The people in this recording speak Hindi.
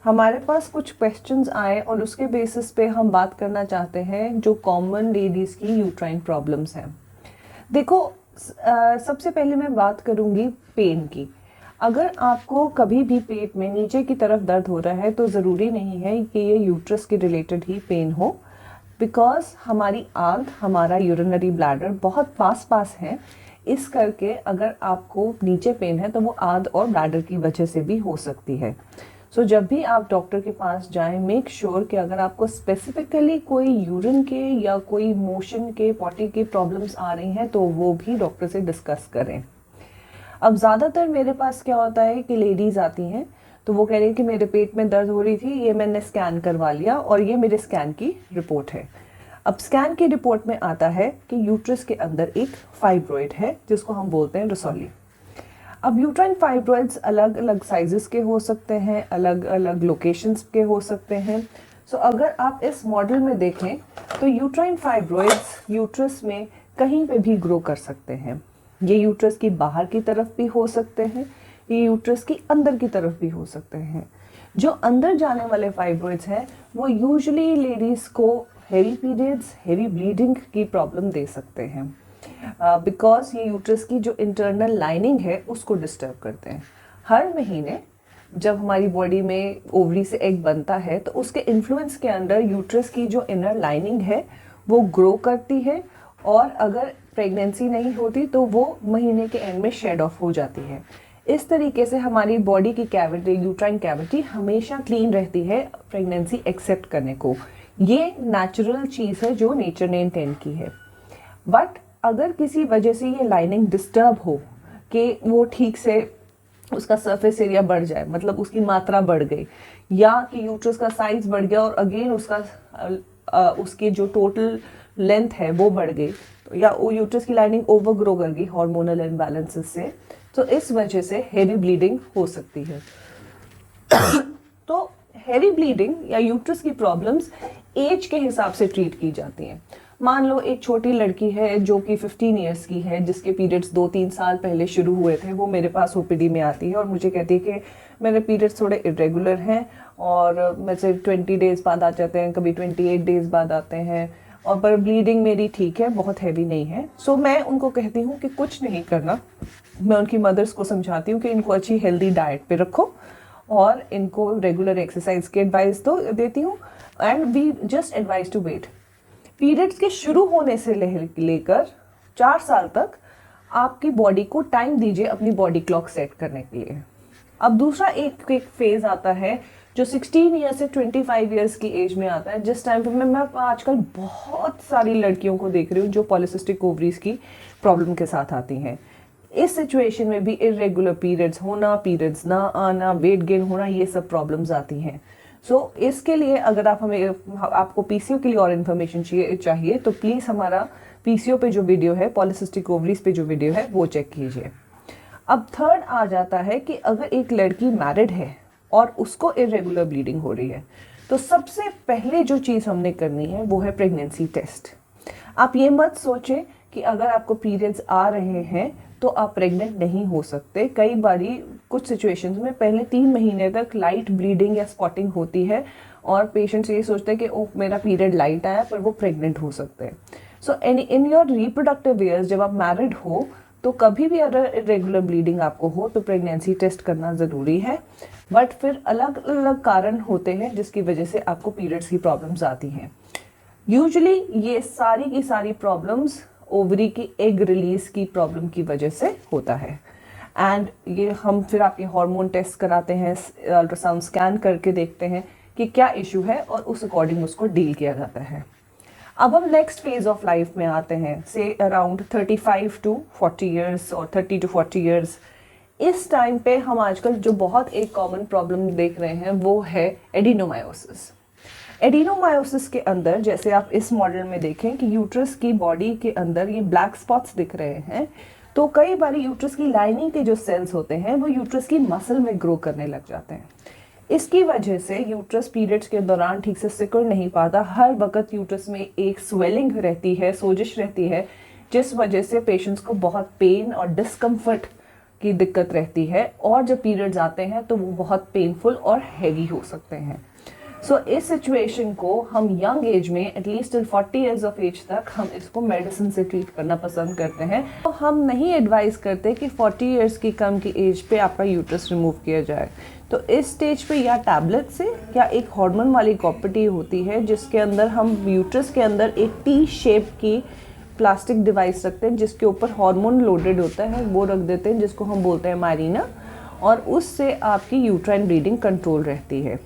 हमारे पास कुछ क्वेश्चंस आए और उसके बेसिस पे हम बात करना चाहते हैं जो कॉमन लेडीज़ की यूट्राइन प्रॉब्लम्स हैं। देखो, सबसे पहले मैं बात करूँगी पेन की। अगर आपको कभी भी पेट में नीचे की तरफ दर्द हो रहा है तो ज़रूरी नहीं है कि ये यूट्रस के रिलेटेड ही पेन हो, बिकॉज हमारी आंत, हमारा यूरिनरी ब्लैडर बहुत पास हैं। इस करके अगर आपको नीचे पेन है तो वो आंत और ब्लैडर की वजह से भी हो सकती है। सो जब भी आप डॉक्टर के पास जाएं, मेक श्योर कि अगर आपको स्पेसिफिकली कोई यूरिन के या कोई मोशन के, पॉटी के प्रॉब्लम्स आ रही हैं तो वो भी डॉक्टर से डिस्कस करें। अब ज़्यादातर मेरे पास क्या होता है कि लेडीज़ आती हैं तो वो कह रही है कि मेरे पेट में दर्द हो रही थी, ये मैंने स्कैन करवा लिया और ये मेरे स्कैन की रिपोर्ट है। अब स्कैन की रिपोर्ट में आता है कि यूट्रस के अंदर एक फाइब्रॉइड है जिसको हम बोलते हैं रसौली। अब यूट्राइन फाइब्रॉइड्स अलग अलग साइजेस के हो सकते हैं, अलग अलग लोकेशंस के हो सकते हैं। सो अगर आप इस मॉडल में देखें तो यूट्राइन फाइब्रॉइड्स यूट्रस में कहीं पे भी ग्रो कर सकते हैं। ये यूट्रस की बाहर की तरफ भी हो सकते हैं, ये यूट्रस की अंदर की तरफ भी हो सकते हैं। जो अंदर जाने वाले फाइब्रॉइड्स हैं वो यूजुअली लेडीज़ को हेवी पीरियड्स, हेवी ब्लीडिंग की प्रॉब्लम दे सकते हैं, बिकॉज ये यूट्रस की जो इंटरनल लाइनिंग है उसको डिस्टर्ब करते हैं। हर महीने जब हमारी बॉडी में ओवरी से एग बनता है तो उसके इन्फ्लुएंस के अंडर यूट्रस की जो इनर लाइनिंग है वो ग्रो करती है, और अगर प्रेगनेंसी नहीं होती तो वो महीने के एंड में शेड ऑफ हो जाती है। इस तरीके से हमारी बॉडी की कैविटी, यूट्राइन कैविटी हमेशा क्लीन रहती है प्रेगनेंसी एक्सेप्ट करने को। ये नेचुरल चीज़ है जो नेचर ने इंटेंड की है। बट अगर किसी वजह से ये लाइनिंग डिस्टर्ब हो कि वो ठीक से उसका सरफेस एरिया बढ़ जाए, मतलब उसकी मात्रा बढ़ गई, या कि यूट्रस का साइज बढ़ गया और अगेन उसकी जो टोटल लेंथ है वो बढ़ गई, तो या वो यूट्रस की लाइनिंग ओवरग्रो कर गई हार्मोनल इम्बैलेंसेस से, तो इस वजह से हेवी ब्लीडिंग हो सकती है। तो हेवी ब्लीडिंग या यूट्रस की प्रॉब्लम्स एज के हिसाब से ट्रीट की जाती हैं। मान लो एक छोटी लड़की है जो कि 15 इयर्स की है, जिसके पीरियड्स 2-3 साल पहले शुरू हुए थे, वो मेरे पास ओपीडी में आती है और मुझे कहती है कि मेरे पीरियड्स थोड़े इरेगुलर हैं और मुझे 20 डेज़ बाद आ जाते हैं, कभी 28 डेज़ बाद आते हैं, और पर ब्लीडिंग मेरी ठीक है, बहुत हैवी नहीं है। सो मैं उनको कहती हूँ कि कुछ नहीं करना। मैं उनकी मदर्स को समझाती हूँ कि इनको अच्छी हेल्दी डाइट पे रखो और इनको रेगुलर एक्सरसाइज की एडवाइस तो देती हूँ, and we just advise to wait. Periods के शुरू होने से लेकर 4 साल तक आपकी बॉडी को टाइम दीजिए अपनी बॉडी क्लॉक सेट करने के लिए। अब दूसरा एक फेज आता है जो 16 ईयर से 25 ईयर्स की एज में आता है, जिस टाइम पे मैं आजकल बहुत सारी लड़कियों को देख रही हूँ जो पॉलिसिस्टिक ओवरीज की प्रॉब्लम के साथ आती हैं। इस सिचुएशन में भी इरेगुलर पीरियड्स होना, पीरियड्स ना आना, वेट गेन होना, ये सब प्रॉब्लम्स आती हैं। सो इसके लिए अगर आपको पीसीओ के लिए और इन्फॉर्मेशन चाहिए तो प्लीज़ हमारा पीसीओ पे जो वीडियो है, पॉलिसिस्टिक ओवरीज पे जो वीडियो है वो चेक कीजिए। अब थर्ड आ जाता है कि अगर एक लड़की मैरिड है और उसको इरेगुलर ब्लीडिंग हो रही है तो सबसे पहले जो चीज़ हमने करनी है वो है प्रेगनेंसी टेस्ट। आप ये मत सोचें कि अगर आपको पीरियड्स आ रहे हैं तो आप प्रेग्नेंट नहीं हो सकते। कई बारी कुछ सिचुएशंस में पहले 3 महीने तक लाइट ब्लीडिंग या स्पॉटिंग होती है और पेशेंट्स ये सोचते हैं कि ओह मेरा पीरियड लाइट आया, पर वो प्रेग्नेंट हो सकते हैं। सो इन योर रिप्रोडक्टिव ईयर्स जब आप मैरिड हो तो कभी भी अगर इरेगुलर ब्लीडिंग आपको हो तो प्रेगनेंसी टेस्ट करना ज़रूरी है। बट फिर अलग अलग कारण होते हैं जिसकी वजह से आपको पीरियड्स की प्रॉब्लम्स आती हैं। यूजुअली ये सारी की सारी प्रॉब्लम्स ओवरी की एग रिलीज की प्रॉब्लम की वजह से होता है, एंड ये हम फिर आपके हार्मोन टेस्ट कराते हैं, अल्ट्रासाउंड स्कैन करके देखते हैं कि क्या इशू है और उस अकॉर्डिंग उसको डील किया जाता है। अब हम नेक्स्ट फेज ऑफ लाइफ में आते हैं, से अराउंड 35 to 40 ईयर्स और 30 to 40 ईयर्स। इस टाइम पे हम आजकल जो बहुत एक कॉमन प्रॉब्लम देख रहे हैं वो है एडिनोमायोसिस। एडिनोमायोसिस के अंदर जैसे आप इस मॉडल में देखें कि यूट्रस की बॉडी के अंदर ये ब्लैक स्पॉट्स दिख रहे हैं, तो कई बार यूट्रस की लाइनिंग के जो सेल्स होते हैं वो यूट्रस की मसल में ग्रो करने लग जाते हैं। इसकी वजह से यूट्रस पीरियड्स के दौरान ठीक से सिकुड़ नहीं पाता। हर वक्त यूट्रस में एक स्वेलिंग रहती है, सोजिश रहती है, जिस वजह से पेशेंट्स को बहुत पेन और डिस्कम्फर्ट की दिक्कत रहती है, और जब पीरियड्स आते हैं तो वो बहुत पेनफुल और हैवी हो सकते हैं। सो इस सिचुएशन को हम यंग एज में at least till 40 years of age तक हम इसको मेडिसिन से ट्रीट करना पसंद करते हैं। तो हम नहीं एडवाइस करते कि 40 ईयर्स की कम की एज पे आपका यूट्रस रिमूव किया जाए। तो इस स्टेज पे या टैबलेट से या एक हार्मोन वाली कॉपर्टी होती है जिसके अंदर हम यूट्रस के अंदर एक टी शेप की प्लास्टिक डिवाइस रखते हैं जिसके ऊपर हार्मोन लोडेड होता है, वो रख देते हैं जिसको हम बोलते हैं मायरीना, और उससे आपकी यूट्राइन ब्लीडिंग कंट्रोल रहती है।